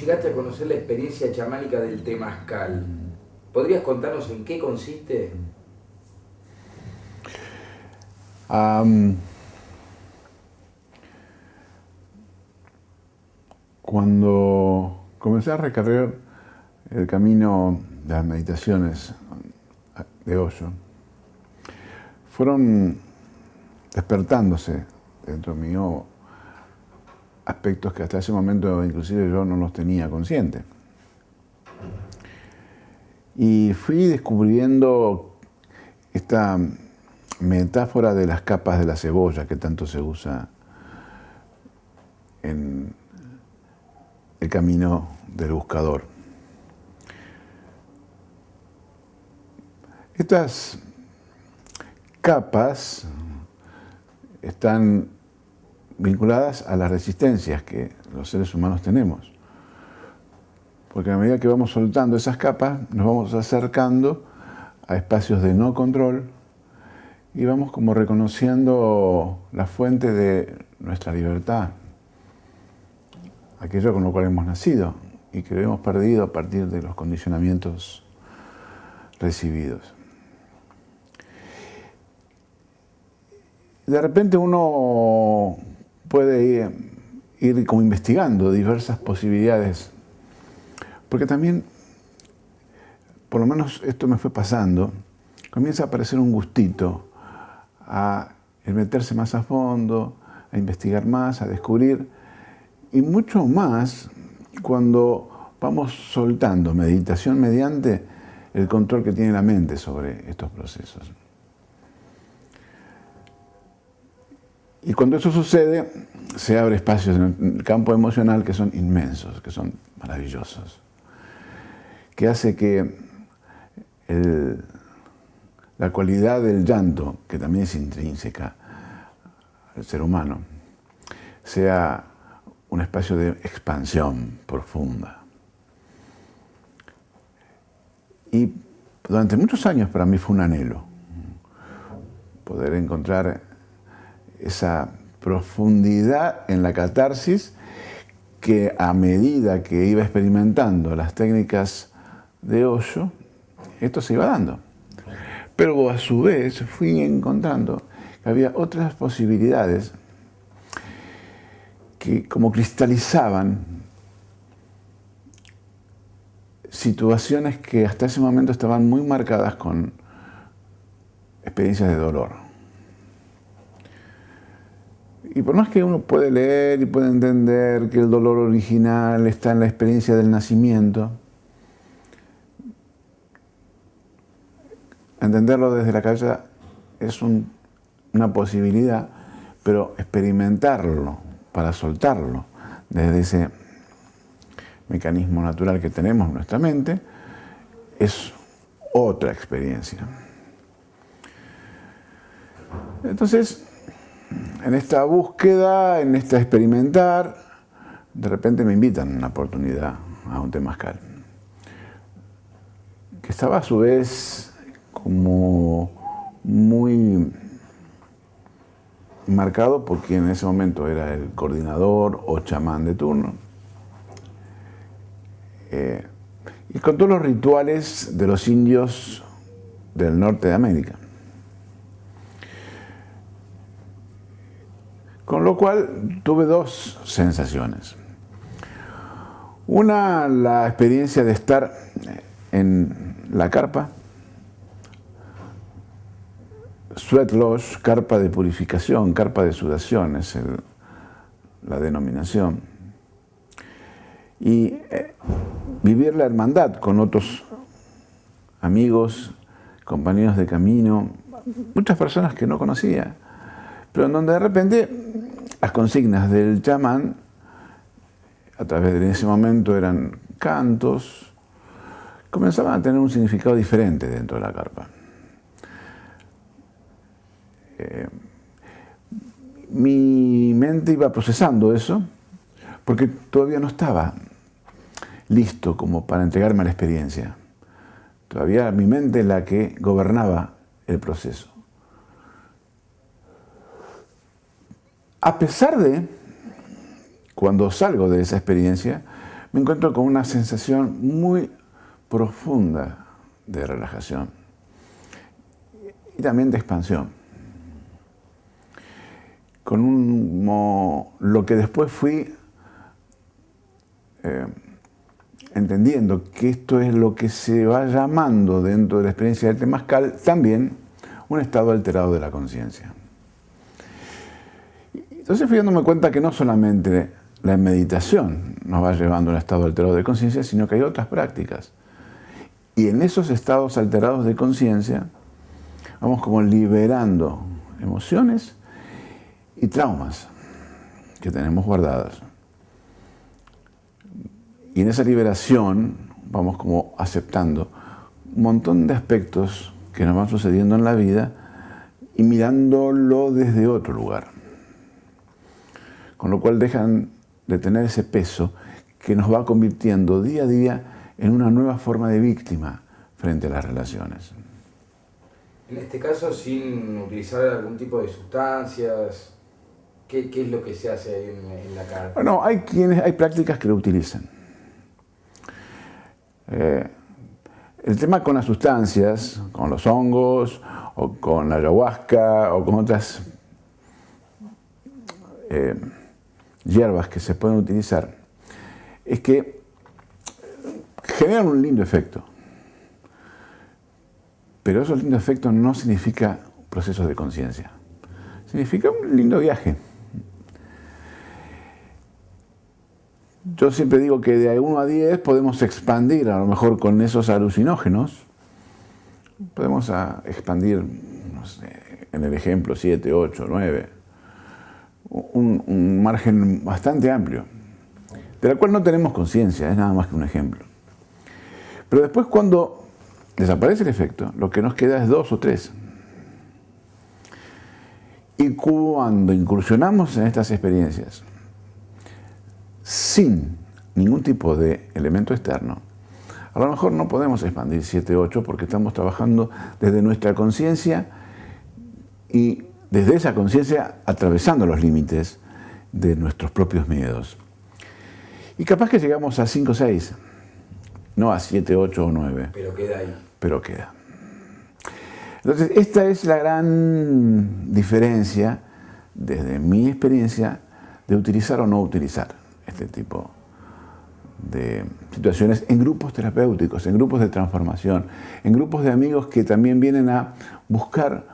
llegaste a conocer la experiencia chamánica del temazcal? ¿Podrías contarnos en qué consiste? Cuando comencé a recorrer el camino de las meditaciones de Osho, fueron despertándose dentro mío aspectos que hasta ese momento inclusive yo no los tenía consciente. Y fui descubriendo esta metáfora de las capas de la cebolla que tanto se usa en el camino del buscador. Estas capas están vinculadas a las resistencias que los seres humanos tenemos. Porque a medida que vamos soltando esas capas, nos vamos acercando a espacios de no control y vamos como reconociendo la fuente de nuestra libertad, aquello con lo cual hemos nacido y que lo hemos perdido a partir de los condicionamientos recibidos. De repente uno puede ir como investigando diversas posibilidades, porque también, por lo menos esto me fue pasando, comienza a aparecer un gustito a el meterse más a fondo, a investigar más, a descubrir, y mucho más cuando vamos soltando, meditación mediante, el control que tiene la mente sobre estos procesos. Y cuando eso sucede, se abre espacios en el campo emocional que son inmensos, que son maravillosos, que hace que la cualidad del llanto, que también es intrínseca al ser humano, sea un espacio de expansión profunda. Y durante muchos años para mí fue un anhelo poder encontrar esa profundidad en la catarsis que a medida que iba experimentando las técnicas de Osho, esto se iba dando. Pero a su vez fui encontrando que había otras posibilidades que como cristalizaban situaciones que hasta ese momento estaban muy marcadas con experiencias de dolor. Y por más que uno puede leer y puede entender que el dolor original está en la experiencia del nacimiento, entenderlo desde la cabeza es una posibilidad, pero experimentarlo para soltarlo desde ese mecanismo natural que tenemos en nuestra mente es otra experiencia. Entonces, en esta búsqueda, en esta experimentar, de repente me invitan una oportunidad a un temazcal, que estaba a su vez como muy marcado por quien en ese momento era el coordinador o chamán de turno, y con todos los rituales de los indios del norte de América. Con lo cual tuve dos sensaciones. Una, la experiencia de estar en la carpa, sweat lodge, carpa de purificación, carpa de sudación es la denominación, y vivir la hermandad con otros amigos, compañeros de camino, muchas personas que no conocía, pero en donde de repente las consignas del chamán, a través de ese momento eran cantos, comenzaban a tener un significado diferente dentro de la carpa. Mi mente iba procesando eso, porque todavía no estaba listo como para entregarme a la experiencia. Todavía mi mente es la que gobernaba el proceso. A pesar de, cuando salgo de esa experiencia, me encuentro con una sensación muy profunda de relajación y también de expansión. Lo que después fui entendiendo que esto es lo que se va llamando dentro de la experiencia del temazcal también un estado alterado de la conciencia. Entonces fui dándome cuenta que no solamente la meditación nos va llevando a un estado alterado de conciencia, sino que hay otras prácticas. Y en esos estados alterados de conciencia vamos como liberando emociones y traumas que tenemos guardados. Y en esa liberación vamos como aceptando un montón de aspectos que nos van sucediendo en la vida y mirándolo desde otro lugar. Con lo cual dejan de tener ese peso que nos va convirtiendo día a día en una nueva forma de víctima frente a las relaciones. En este caso, sin utilizar algún tipo de sustancias, ¿qué es lo que se hace ahí en la carta? Bueno, hay prácticas que lo utilizan. El tema con las sustancias, con los hongos, o con la ayahuasca, o con otras hierbas que se pueden utilizar, es que generan un lindo efecto. Pero esos lindos efectos no significa procesos de conciencia. Significa un lindo viaje. Yo siempre digo que de 1 a 10 podemos expandir, a lo mejor con esos alucinógenos, podemos expandir, no sé, en el ejemplo 7, 8, 9, un margen bastante amplio, de la cual no tenemos conciencia, es nada más que un ejemplo. Pero después cuando desaparece el efecto, lo que nos queda es 2 o 3. Y cuando incursionamos en estas experiencias, sin ningún tipo de elemento externo, a lo mejor no podemos expandir 7, 8 porque estamos trabajando desde nuestra conciencia y desde esa conciencia atravesando los límites de nuestros propios miedos. Y capaz que llegamos a 5 o 6, no a 7, 8 o 9. Pero queda ahí. Pero queda. Entonces, esta es la gran diferencia, desde mi experiencia, de utilizar o no utilizar este tipo de situaciones en grupos terapéuticos, en grupos de transformación, en grupos de amigos que también vienen a buscar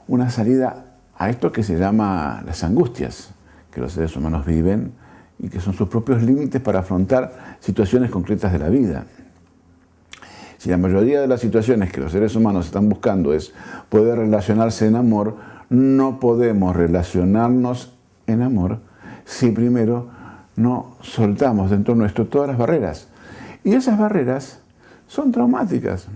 una salida a esto que se llama las angustias que los seres humanos viven y que son sus propios límites para afrontar situaciones concretas de la vida. Si la mayoría de las situaciones que los seres humanos están buscando es poder relacionarse en amor, no podemos relacionarnos en amor si primero no soltamos dentro nuestro todas las barreras. Y esas barreras son traumáticas.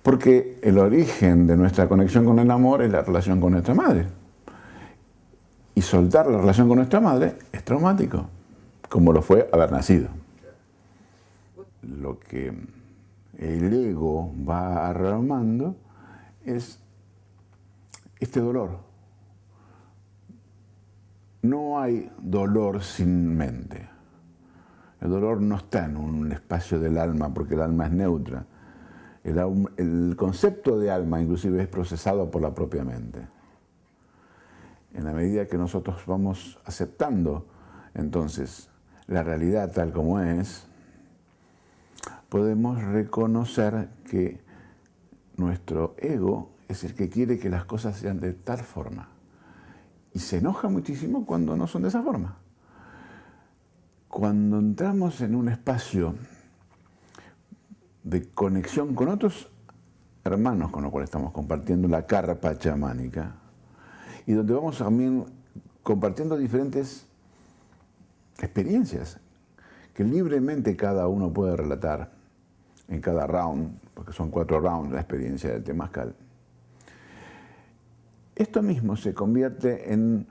Porque el origen de nuestra conexión con el amor es la relación con nuestra madre. Y soltar la relación con nuestra madre es traumático, como lo fue haber nacido. Lo que el ego va armando es este dolor. No hay dolor sin mente. El dolor no está en un espacio del alma porque el alma es neutra. El concepto de alma inclusive es procesado por la propia mente. En la medida que nosotros vamos aceptando entonces la realidad tal como es, podemos reconocer que nuestro ego es el que quiere que las cosas sean de tal forma. Y se enoja muchísimo cuando no son de esa forma. Cuando entramos en un espacio de conexión con otros hermanos con los cuales estamos compartiendo la carpa chamánica, y donde vamos también compartiendo diferentes experiencias que libremente cada uno puede relatar en cada round, porque son 4 rounds la experiencia del temazcal. Esto mismo se convierte en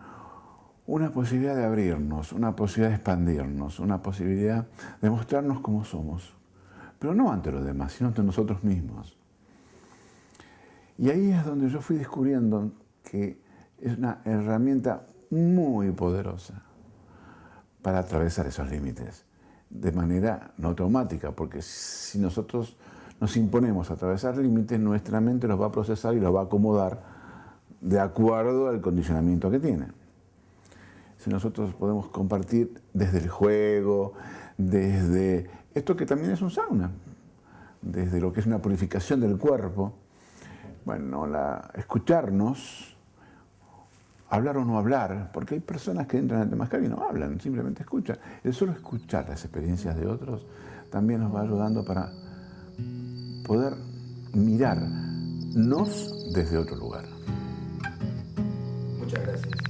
una posibilidad de abrirnos, una posibilidad de expandirnos, una posibilidad de mostrarnos como somos, pero no ante los demás, sino ante nosotros mismos. Y ahí es donde yo fui descubriendo que es una herramienta muy poderosa para atravesar esos límites de manera no automática, porque si nosotros nos imponemos a atravesar límites, nuestra mente los va a procesar y los va a acomodar de acuerdo al condicionamiento que tiene. Si nosotros podemos compartir desde el juego, desde esto que también es un sauna, desde lo que es una purificación del cuerpo, bueno, escucharnos, hablar o no hablar, porque hay personas que entran en el temazcal y no hablan, simplemente escuchan. El solo escuchar las experiencias de otros también nos va ayudando para poder mirarnos desde otro lugar. Muchas gracias.